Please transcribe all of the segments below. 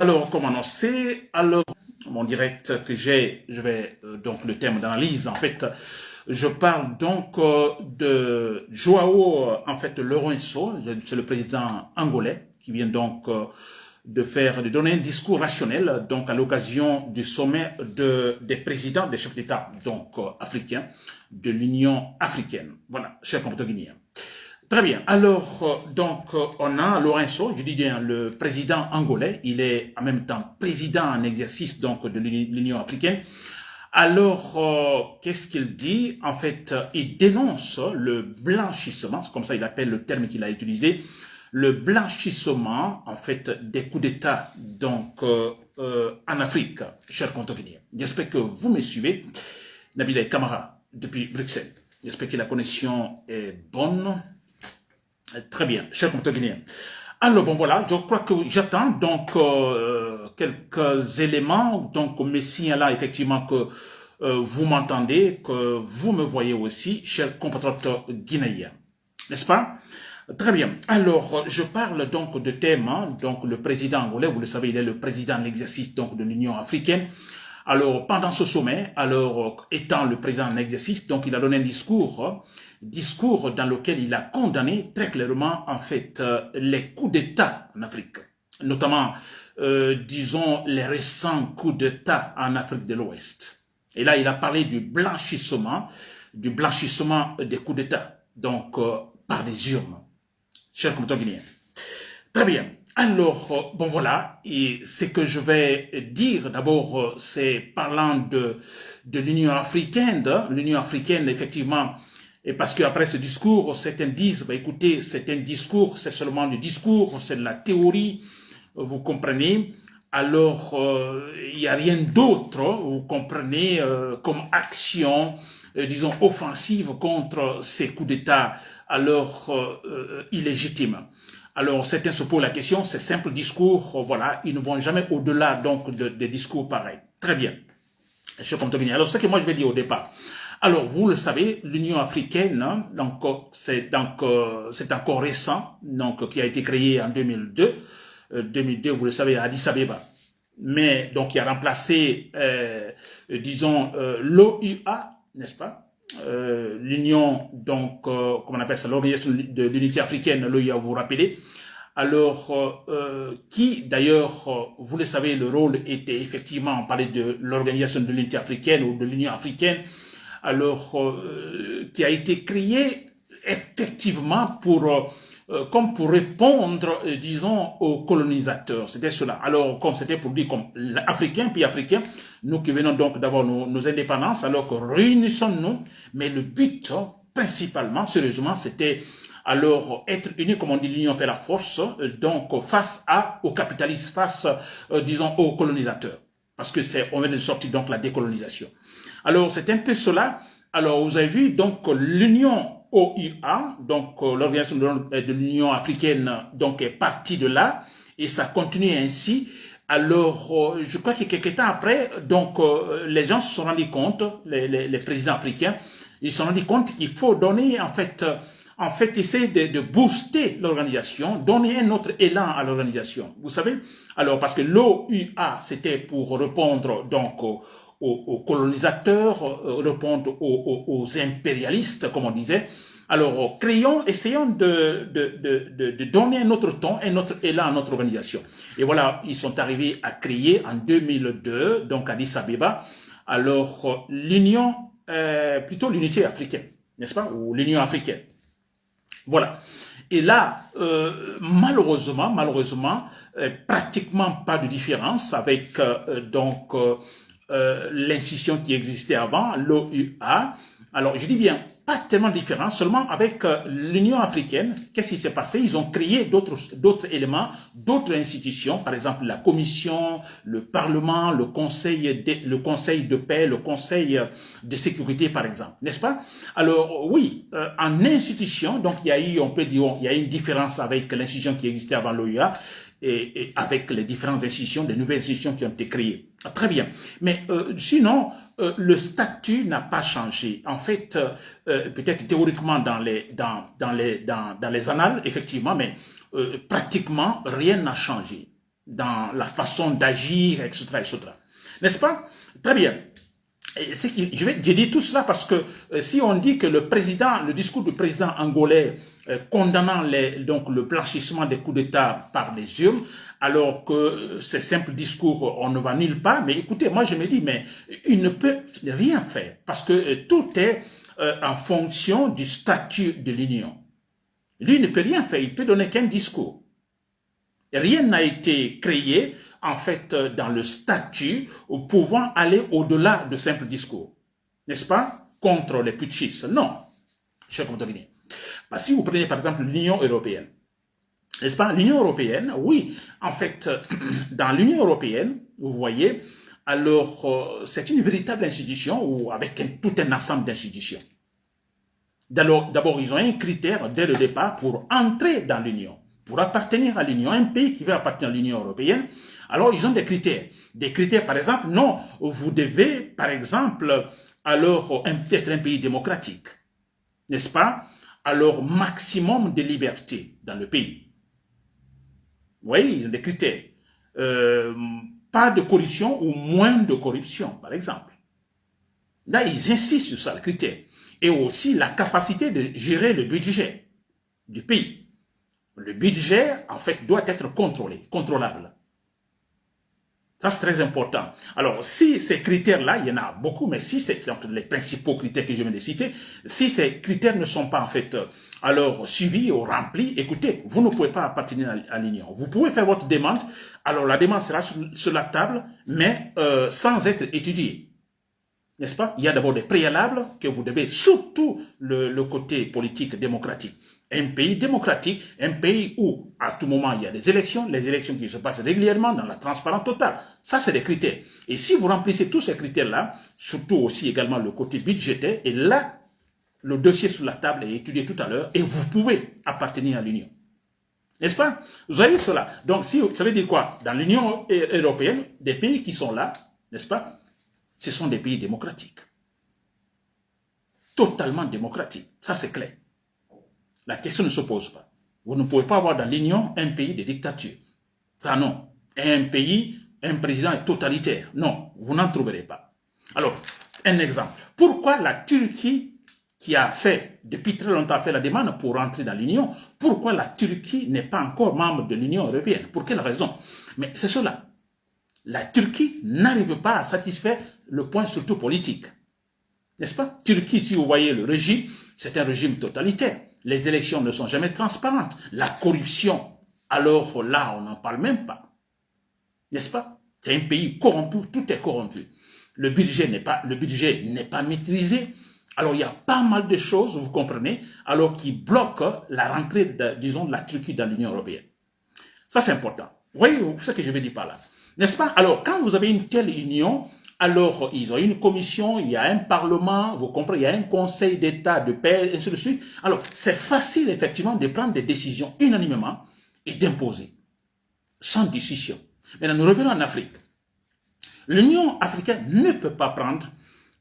Alors, comme annoncé, alors mon direct que j'ai, je vais donc le thème d'analyse. En fait, je parle donc de Joao, en fait, Lourenço, c'est le président angolais qui vient donc de donner un discours rationnel donc à l'occasion du sommet des présidents, des chefs d'État donc africains de l'Union africaine. Voilà, chers compatriotes guinéens. Très bien. Alors, on a Lourenço, je dis bien le président angolais. Il est en même temps président en exercice donc de l'Union africaine. Alors, qu'est-ce qu'il dit? En fait, il dénonce le blanchissement, c'est comme ça il appelle le terme qu'il a utilisé, le blanchissement, en fait, des coups d'État donc en Afrique, chers compatriotes. J'espère que vous me suivez. Nabila et Camara, depuis Bruxelles. J'espère que la connexion est bonne. Très bien, chers compatriotes guinéens. Alors bon voilà, je crois que j'attends donc quelques éléments, donc me signalant effectivement que vous m'entendez, que vous me voyez aussi, chers compatriotes guinéens, n'est-ce pas? Très bien. Alors je parle donc de thème, hein, donc le président angolais, vous le savez, il est le président en exercice donc de l'Union africaine. Alors, pendant ce sommet, alors étant le président en exercice, donc il a donné un discours dans lequel il a condamné très clairement en fait les coups d'État en Afrique, notamment, disons, les récents coups d'État en Afrique de l'Ouest. Et là, il a parlé du blanchissement des coups d'État, donc par les urnes, chers compatriotes guinéens. Très bien. Alors, bon voilà, et ce que je vais dire d'abord, c'est parlant de l'Union africaine, effectivement, et parce qu'après ce discours, certains disent, bah, écoutez, c'est un discours, c'est seulement du discours, c'est de la théorie, vous comprenez. Alors, il n'y a rien d'autre, vous comprenez, comme action, disons, offensive contre ces coups d'État, alors illégitimes. Alors, certains se posent la question, ces simples discours, voilà, ils ne vont jamais au-delà donc des discours pareils. Très bien. Je compte bien. Alors, ce que moi je vais dire au départ. Alors, vous le savez, l'Union africaine, hein, donc c'est encore récent, donc qui a été créée en 2002. 2002, vous le savez, à Addis Abeba. Mais donc, qui a remplacé, disons, l'OUA, n'est-ce pas? L'Union, donc, comment on appelle ça, l'Organisation de l'Unité africaine, l'OUA, vous vous rappelez. Alors, qui d'ailleurs, vous le savez, le rôle était effectivement, on parlait de l'Organisation de l'Unité africaine ou de l'Union africaine, alors, qui a été créée effectivement comme pour répondre, disons, aux colonisateurs. C'était cela. Alors, comme c'était pour dire, comme Africains, puis Africains, nous qui venons donc d'avoir nos indépendances, alors que réunissons-nous, mais le but, principalement, sérieusement, c'était alors être unis, comme on dit, l'union fait la force, donc face au capitalisme, face, disons, aux colonisateurs. Parce que on vient de sortir donc la décolonisation. Alors, c'est un peu cela. Alors, vous avez vu, donc, l'Union OUA, donc l'Organisation de l'Union africaine, donc est partie de là, et ça continue ainsi. Alors, je crois que quelques temps après, donc, les gens se sont rendus compte, les présidents africains, ils se sont rendus compte qu'il faut donner, en fait, essayer de booster l'organisation, donner un autre élan à l'organisation. Vous savez? Alors, parce que l'OUA, c'était pour répondre, donc, aux colonisateurs, répondre aux impérialistes, comme on disait. Alors, essayons de donner un autre ton, un autre élan à notre organisation. Et voilà, ils sont arrivés à créer en 2002, donc à Addis Abeba, alors plutôt l'unité africaine, n'est-ce pas, ou l'Union africaine. Voilà. Et là, malheureusement, pratiquement pas de différence avec l'institution qui existait avant, l'OUA. Alors, je dis bien, pas tellement de différence, seulement avec l'Union africaine. Qu'est-ce qui s'est passé? Ils ont créé d'autres éléments, d'autres institutions, par exemple la Commission, le Parlement, le Conseil de paix, le Conseil de sécurité, par exemple, n'est-ce pas? Alors, oui, en institution, donc il y a eu, on peut dire, il y a une différence avec l'institution qui existait avant l'OUA, et avec les différentes institutions, les nouvelles institutions qui ont été créées. Très bien. Mais sinon, le statut n'a pas changé. En fait, peut-être théoriquement dans les annales, effectivement, mais pratiquement rien n'a changé. dans la façon d'agir, etc., etc. N'est-ce pas? Très bien. Je dis tout cela parce que si on dit que le discours du président angolais condamnant donc le blanchissement des coups d'État par les urnes, alors que ces simples discours, on ne va nulle part. Mais écoutez, moi je me dis, mais il ne peut rien faire parce que tout est en fonction du statut de l'Union. Lui, il ne peut rien faire, il peut donner qu'un discours. Rien n'a été créé, en fait, dans le statut pouvant aller au-delà de simples discours. N'est-ce pas? Contre les putschistes. Non, cher compatriotes. Si vous prenez, par exemple, l'Union européenne, n'est-ce pas? L'Union européenne, oui, en fait, dans l'Union européenne, vous voyez, alors, c'est une véritable institution ou avec tout un ensemble d'institutions. D'abord, ils ont un critère dès le départ pour entrer dans l'Union. Pour appartenir à l'Union, un pays qui veut appartenir à l'Union européenne, alors ils ont des critères. Des critères, par exemple, non, vous devez, par exemple, alors être un pays démocratique, n'est-ce pas? Alors, maximum de liberté dans le pays. Oui, ils ont des critères. Pas de corruption ou moins de corruption, par exemple. Là, ils insistent sur ça, le critère. Et aussi la capacité de gérer le budget du pays. Le budget, en fait, doit être contrôlable. Ça, c'est très important. Alors, si ces critères-là, il y en a beaucoup, mais si c'est les principaux critères que je viens de citer, si ces critères ne sont pas, en fait, alors suivis ou remplis, écoutez, vous ne pouvez pas appartenir à l'Union. Vous pouvez faire votre demande, alors la demande sera sur la table, mais sans être étudiée. N'est-ce pas? Il y a d'abord des préalables que vous devez, surtout le côté politique démocratique. Un pays démocratique, un pays où, à tout moment, il y a des élections, les élections qui se passent régulièrement dans la transparence totale. Ça, c'est des critères. Et si vous remplissez tous ces critères-là, surtout aussi également le côté budgétaire, et là, le dossier sur la table est étudié tout à l'heure, et vous pouvez appartenir à l'Union. N'est-ce pas? Vous avez cela. Donc, ça veut dire quoi? Dans l'Union européenne, des pays qui sont là, n'est-ce pas? Ce sont des pays démocratiques. Totalement démocratiques. Ça, c'est clair. La question ne se pose pas. Vous ne pouvez pas avoir dans l'Union un pays de dictature. Ça, non. Un pays, un président est totalitaire. Non, vous n'en trouverez pas. Alors, un exemple. Pourquoi la Turquie, qui a fait, depuis très longtemps, fait la demande pour entrer dans l'Union, pourquoi la Turquie n'est pas encore membre de l'Union européenne? Pour quelle raison? Mais c'est cela. La Turquie n'arrive pas à satisfaire le point surtout politique. N'est-ce pas? Turquie, si vous voyez le régime, c'est un régime totalitaire. Les élections ne sont jamais transparentes. La corruption, alors là, on n'en parle même pas. N'est-ce pas? C'est un pays corrompu, tout est corrompu. Le budget n'est pas maîtrisé. Alors, il y a pas mal de choses, vous comprenez, alors qui bloquent la rentrée, disons, de la Turquie dans l'Union européenne. Ça, c'est important. Vous voyez ce que je veux dire par là? N'est-ce pas? Alors, quand vous avez une telle union, alors ils ont une commission, il y a un parlement, vous comprenez, il y a un conseil d'État, de paix, et ainsi de suite. Alors, c'est facile, effectivement, de prendre des décisions unanimement et d'imposer, sans discussion. Maintenant, nous revenons en Afrique. L'Union africaine ne peut pas prendre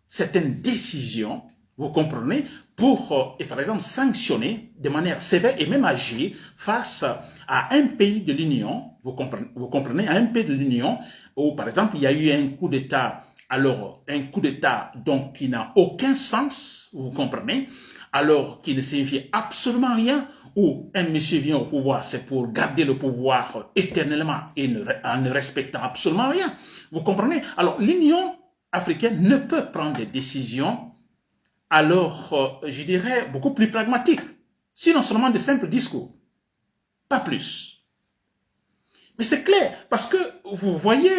certaines décisions, vous comprenez, pour, et par exemple, sanctionner de manière sévère et même agir face à un pays de l'Union, vous comprenez, à un pays de l'Union où, par exemple, il y a eu un coup d'État, alors, un coup d'État donc qui n'a aucun sens, vous comprenez, alors qui ne signifie absolument rien, où un monsieur vient au pouvoir, c'est pour garder le pouvoir éternellement et en ne respectant absolument rien. Vous comprenez? Alors, l'Union africaine ne peut prendre des décisions, alors, je dirais, beaucoup plus pragmatiques, sinon seulement de simples discours, pas plus. Mais c'est clair, parce que vous voyez,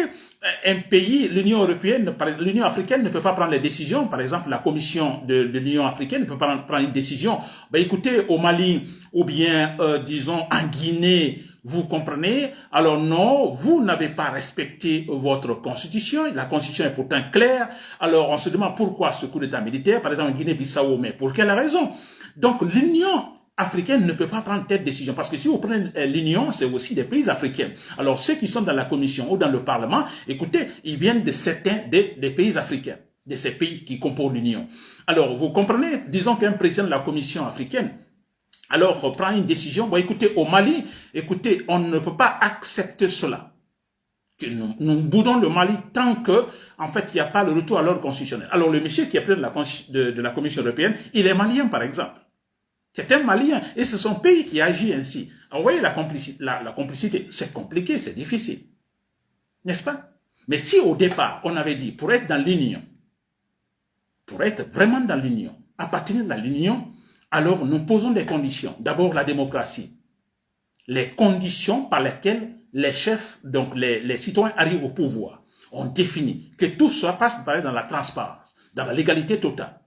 un pays, l'Union européenne, l'Union africaine ne peut pas prendre les décisions. Par exemple, la commission de l'Union africaine ne peut pas prendre une décision. Ben, écoutez, au Mali, ou bien, disons, en Guinée, vous comprenez? Alors non, vous n'avez pas respecté votre constitution. La constitution est pourtant claire. Alors on se demande pourquoi ce coup d'état militaire, par exemple en Guinée-Bissau, mais pour quelle raison? Donc l'Union africaine ne peut pas prendre telle décision. Parce que si vous prenez l'Union, c'est aussi des pays africains. Alors ceux qui sont dans la commission ou dans le parlement, écoutez, ils viennent de certains des pays africains, de ces pays qui composent l'Union. Alors vous comprenez, disons qu'un président de la commission africaine, alors prend une décision, bon écoutez, au Mali, écoutez, on ne peut pas accepter cela. que nous boudons le Mali tant que, en fait, il n'y a pas le retour à l'ordre constitutionnel. Alors, le monsieur qui est président de la Commission européenne, il est malien, par exemple. C'est un Malien, et c'est son pays qui agit ainsi. Alors, vous voyez, la complicité, c'est compliqué, c'est difficile. N'est-ce pas? Mais si au départ, on avait dit, pour être dans l'Union, pour être vraiment dans l'Union, appartenir à l'Union, alors nous posons des conditions. D'abord, la démocratie. Les conditions par lesquelles les chefs, donc les citoyens arrivent au pouvoir. On définit que tout ça passe dans la transparence, dans la légalité totale.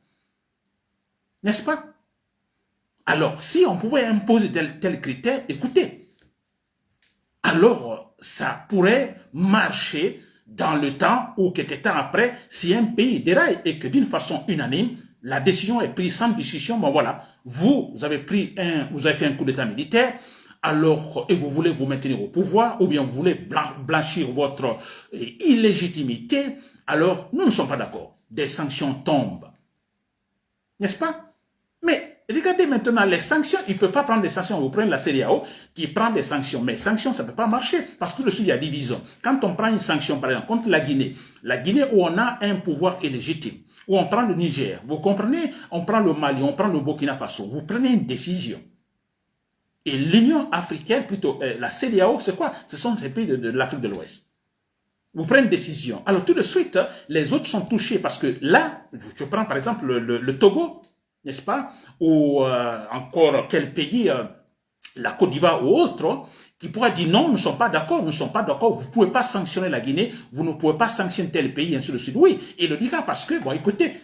N'est-ce pas? Alors, si on pouvait imposer tel critère, écoutez, alors ça pourrait marcher dans le temps ou quelques temps après, si un pays déraille et que d'une façon unanime, la décision est prise sans discussion, bon voilà, vous avez fait un coup d'état militaire, alors, et vous voulez vous maintenir au pouvoir, ou bien vous voulez blanchir votre illégitimité, alors nous ne sommes pas d'accord. Des sanctions tombent. N'est-ce pas? Mais regardez maintenant les sanctions, il ne peut pas prendre des sanctions. Vous prenez la CEDEAO qui prend des sanctions, mais sanctions, ça ne peut pas marcher parce que il y a division. Quand on prend une sanction, par exemple, contre la Guinée où on a un pouvoir illégitime, où on prend le Niger, vous comprenez, on prend le Mali, on prend le Burkina Faso, vous prenez une décision. Et l'Union africaine, plutôt la CEDEAO, c'est quoi? Ce sont ces pays de l'Afrique de l'Ouest. Vous prenez une décision. Alors tout de suite, les autres sont touchés parce que là, je prends par exemple le Togo, n'est-ce pas? Ou encore quel pays, la Côte d'Ivoire ou autre, qui pourra dire non, nous ne sommes pas d'accord, vous ne pouvez pas sanctionner la Guinée, vous ne pouvez pas sanctionner tel pays, ainsi de suite. Oui, il le dira parce que, bon, écoutez,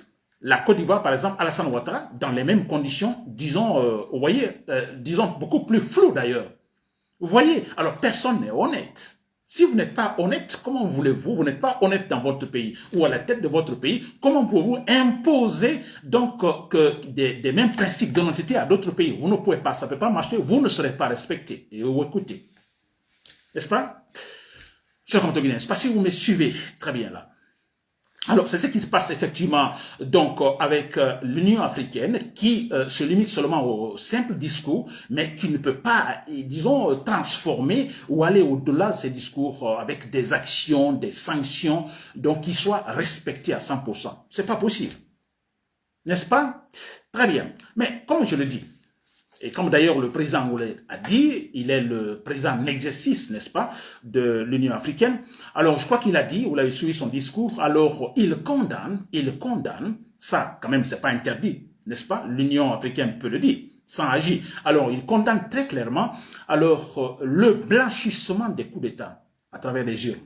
la Côte d'Ivoire, par exemple, Alassane Ouattara, dans les mêmes conditions, disons, vous voyez, disons beaucoup plus floues d'ailleurs. Vous voyez, alors personne n'est honnête. Si vous n'êtes pas honnête, comment voulez-vous, vous n'êtes pas honnête dans votre pays ou à la tête de votre pays, comment pouvez-vous imposer donc des mêmes principes d'honnêteté à d'autres pays? Vous ne pouvez pas, ça ne peut pas marcher, vous ne serez pas respecté. Et vous écoutez. N'est-ce pas? Cher Guinéen, je ne sais pas si vous me suivez très bien là. Alors, c'est ce qui se passe effectivement donc avec l'Union africaine qui se limite seulement au simple discours, mais qui ne peut pas, disons, transformer ou aller au-delà de ces discours avec des actions, des sanctions, donc qui soient respectées à 100%. C'est pas possible. N'est-ce pas? Très bien. Mais comme je le dis, et comme d'ailleurs le président angolais a dit, il est le président en exercice, n'est-ce pas, de l'Union africaine. Alors, je crois qu'il a dit, vous l'avez suivi son discours, alors il condamne, ça quand même c'est pas interdit, n'est-ce pas, l'Union africaine peut le dire, sans agir. Alors, il condamne très clairement, alors, le blanchissement des coups d'État à travers les urnes.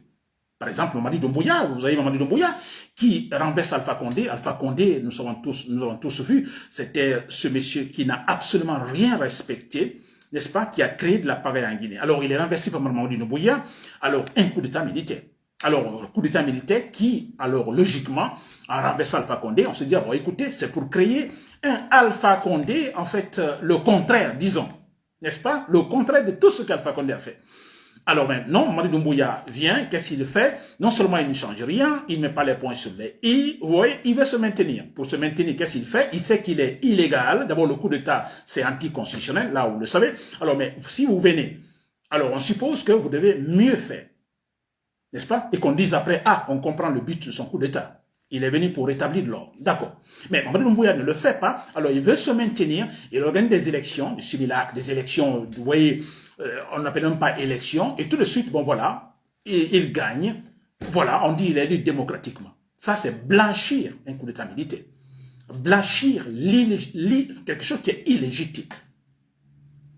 Par exemple, Mamadi Doumbouya, vous avez Mamadi Doumbouya qui renverse Alpha Condé. Alpha Condé, nous avons tous vu, c'était ce monsieur qui n'a absolument rien respecté, n'est-ce pas, qui a créé de la pagaille en Guinée. Alors, il est renversé par Mamadi Doumbouya, alors un coup d'état militaire. Alors, le coup d'état militaire qui, alors logiquement, a renversé Alpha Condé, on se dit, bon, écoutez, c'est pour créer un Alpha Condé, en fait, le contraire, disons, n'est-ce pas, le contraire de tout ce qu'Alpha Condé a fait. Alors maintenant, Mamadi Doumbouya vient, qu'est-ce qu'il fait? Non seulement il ne change rien, il ne met pas les points sur les i, vous voyez, il veut se maintenir. Pour se maintenir, qu'est-ce qu'il fait? Il sait qu'il est illégal. D'abord, le coup d'État, c'est anticonstitutionnel, là vous le savez. Alors, mais si vous venez, alors on suppose que vous devez mieux faire, n'est-ce pas? Et qu'on dise après, ah, on comprend le but de son coup d'État. Il est venu pour rétablir l'ordre. D'accord. Mais Mamadi Doumbouya ne le fait pas. Alors, il veut se maintenir. Il organise des élections, des simulacres, des élections, vous voyez, on n'appelle même pas élection. Et tout de suite, bon voilà, il gagne. Voilà, on dit il est élu démocratiquement. Ça, c'est blanchir un coup d'état militaire. Blanchir quelque chose qui est illégitime.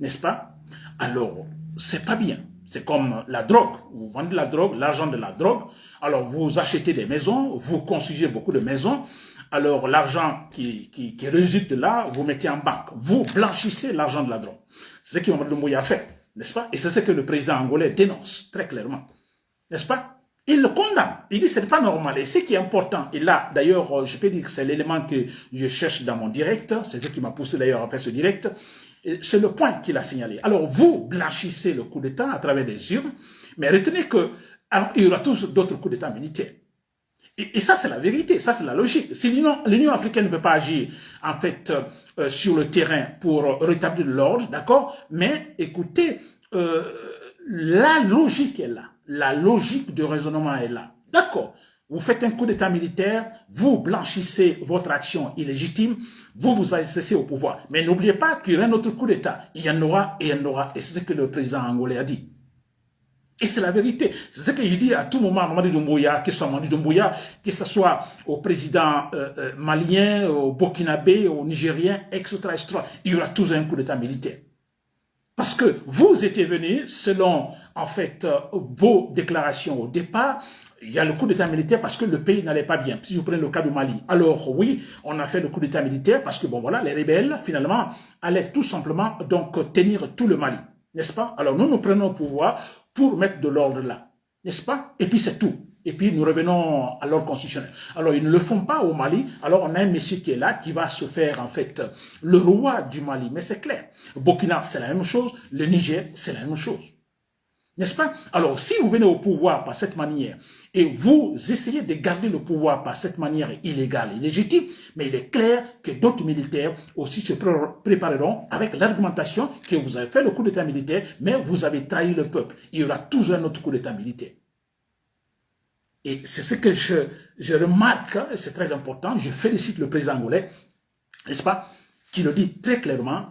N'est-ce pas? Alors, c'est pas bien. C'est comme la drogue. Vous vendez la drogue, l'argent de la drogue. Alors, vous achetez des maisons, vous construisez beaucoup de maisons. Alors, l'argent qui résulte de là, vous mettez en banque. Vous blanchissez l'argent de la drogue. C'est ce que Mamadi Doumbouya a fait, n'est-ce pas? Et c'est ce que le président angolais dénonce très clairement. N'est-ce pas? Il le condamne. Il dit que ce n'est pas normal. Et ce qui est important, et là, d'ailleurs, je peux dire que c'est l'élément que je cherche dans mon direct. C'est ce qui m'a poussé d'ailleurs après ce direct. C'est le point qu'il a signalé. Alors, vous blanchissez le coup d'État à travers des urnes, mais retenez qu'il y aura tous d'autres coups d'État militaires. Et ça, c'est la vérité, ça, c'est la logique. Si l'Union africaine ne peut pas agir, en fait, sur le terrain pour rétablir l'ordre, d'accord? Mais écoutez, la logique est là. la logique de raisonnement est là. D'accord, vous faites un coup d'état militaire, vous blanchissez votre action illégitime, vous vous asseyez au pouvoir. Mais n'oubliez pas qu'il y aura un autre coup d'état. Il y en aura et il y en aura. Et c'est ce que le président angolais a dit. Et c'est la vérité. C'est ce que je dis à tout moment à Mamadi Doumbouya, que ce soit Mamadi Doumbouya, que ce soit au président malien, au burkinabé, au nigérien, etc., etc. Il y aura toujours un coup d'état militaire. Parce que vous étiez venus, selon en fait vos déclarations au départ, il y a le coup d'état militaire parce que le pays n'allait pas bien. Si vous prenez le cas du Mali, alors oui, on a fait le coup d'état militaire parce que bon voilà, les rebelles finalement allaient tout simplement donc tenir tout le Mali, n'est-ce pas? Alors nous prenons le pouvoir pour mettre de l'ordre là, n'est-ce pas? Et puis c'est tout. Et puis nous revenons à l'ordre constitutionnel. Alors ils ne le font pas au Mali, alors on a un monsieur qui est là, qui va se faire en fait le roi du Mali, mais c'est clair. Burkina, c'est la même chose, le Niger, c'est la même chose. N'est-ce pas? Alors si vous venez au pouvoir par cette manière, et vous essayez de garder le pouvoir par cette manière illégale et légitime, mais il est clair que d'autres militaires aussi se prépareront avec l'argumentation que vous avez fait le coup d'état militaire, mais vous avez trahi le peuple. Il y aura toujours un autre coup d'état militaire. Et c'est ce que je remarque, et c'est très important, je félicite le président angolais, n'est-ce pas, qui le dit très clairement,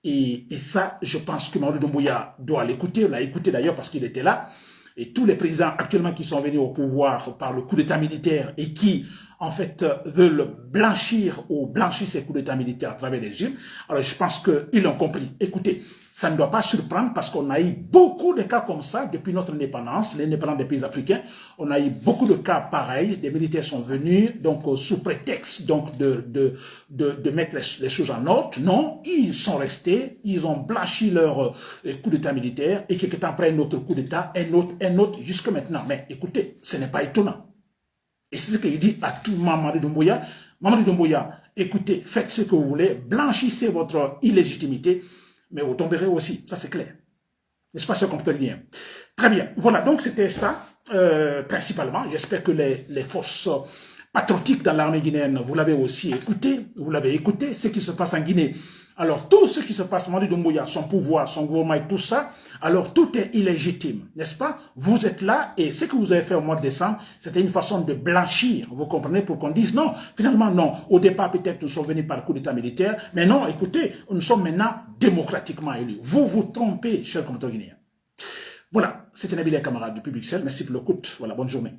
et ça, je pense que Mamadi Doumbouya doit l'écouter, on l'a écouté d'ailleurs parce qu'il était là, et tous les présidents actuellement qui sont venus au pouvoir par le coup d'état militaire et qui, en fait, veulent blanchir ou blanchir ces coups d'état militaires à travers les urnes, alors je pense qu'ils l'ont compris. Écoutez, ça ne doit pas surprendre parce qu'on a eu beaucoup de cas comme ça depuis notre indépendance, l'indépendance des pays africains. On a eu beaucoup de cas pareils. Des militaires sont venus donc sous prétexte donc de mettre les choses en ordre. Non, ils sont restés, ils ont blanchi leur coup d'état militaire et quelque temps après un autre coup d'état, un autre jusque maintenant. Mais écoutez, ce n'est pas étonnant. Et c'est ce qu'il dit à tout Mamadi Doumbouya. Mamadi Doumbouya, écoutez, faites ce que vous voulez, blanchissez votre illégitimité, mais vous tomberez aussi, ça c'est clair. N'est-ce pas, cher compatriotes? Très bien, voilà, donc c'était ça, principalement. J'espère que les forces patriotiques dans l'armée guinéenne, vous l'avez aussi écouté, ce qui se passe en Guinée. Alors, tout ce qui se passe, Mamadi Doumbouya, son pouvoir, son gouvernement et tout ça, alors tout est illégitime, n'est-ce pas? Vous êtes là et ce que vous avez fait au mois de décembre, c'était une façon de blanchir, vous comprenez, pour qu'on dise non, finalement non. Au départ, peut-être nous sommes venus par coup d'état militaire, mais non, écoutez, nous sommes maintenant démocratiquement élus. Vous vous trompez, chers compatriotes guinéens. Voilà, c'était Nabil et camarade depuis Bruxelles, merci pour l'écoute, voilà, bonne journée.